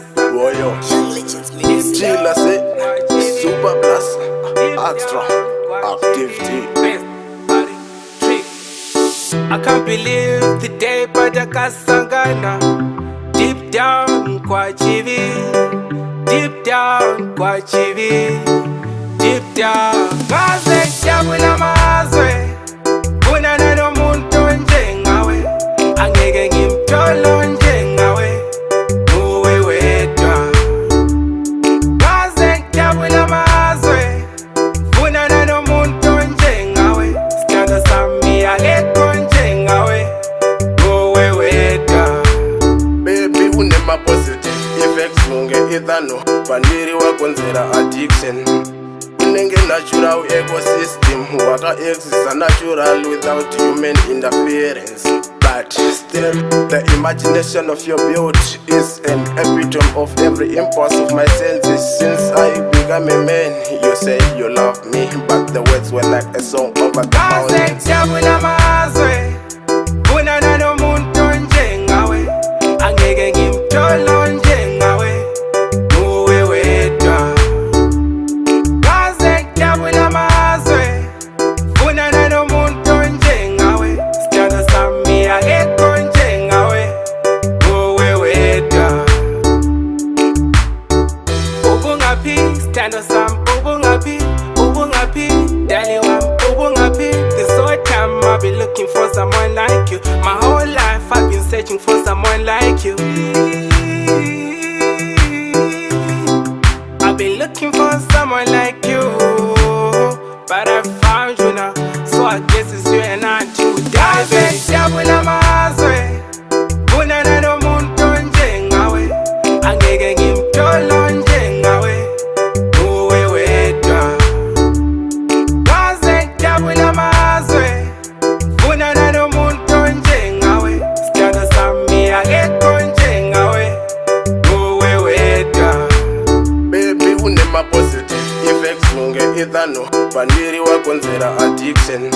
Woyo, Chila say, Super Plus, Extra, Activity. I can't believe the day Padakasangana. Deep down, kwa chivi. Deep down, kwa chivi. Deep down, kaze chabula mazwe. Kuna nano muntu njengawe. Angege ngimtolo njengawe. Muwe wetwa. Kaze chabula mazwe. Kuna nano muntu njengawe. Skanda sami ageko njengawe. Muwe wetwa. Baby, unema positive effects unge idhano. Paniri wakonzera addiction. Unenge natural ecosystem. Waka exist natural without human interference. But still, the imagination of your beauty is an epitome of every impulse of my senses. Since I became a man, you say you love me, but the words were like a song over the mountains. Chabula mazwe. Kuna nano muntu njengawe. Angege ngimtolo njengawe. Muwe wetwa. Kaze chabula mazwe. Kuna nano muntu njengawe. Skanda sami ageko njengawe. Muwe wetwa. Ubungapi, skanda sam ubungapi. Ubungapi, dali wam ubungapi. This whole time I've been looking for someone like you. My whole life I've been searching for someone like you. I've been looking for someone like you, but I found you now. So I guess it's you and I to dive in. Chabula mazwe. Kuna nano muntu njengawe. Angege ngimtolo njengawe. Muwe wetwa. Kaze chabula mazwe. Kuna nano muntu njengawe. Skanda sami ageko njengawe. Muwe wetwa. Baby, unema positive effects unge idhano. Paniri wakonzera addiction.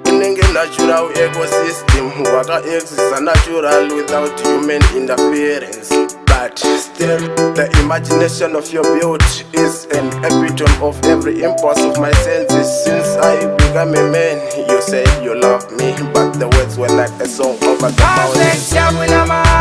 Unenge natural ecosystem. Waka exist natural without human interference. But still, the imagination of your beauty is an epitome of every impulse of my senses. Since I became a man, you say you love me, but the words were like a song over the Kaze mountains. chabula mazwe.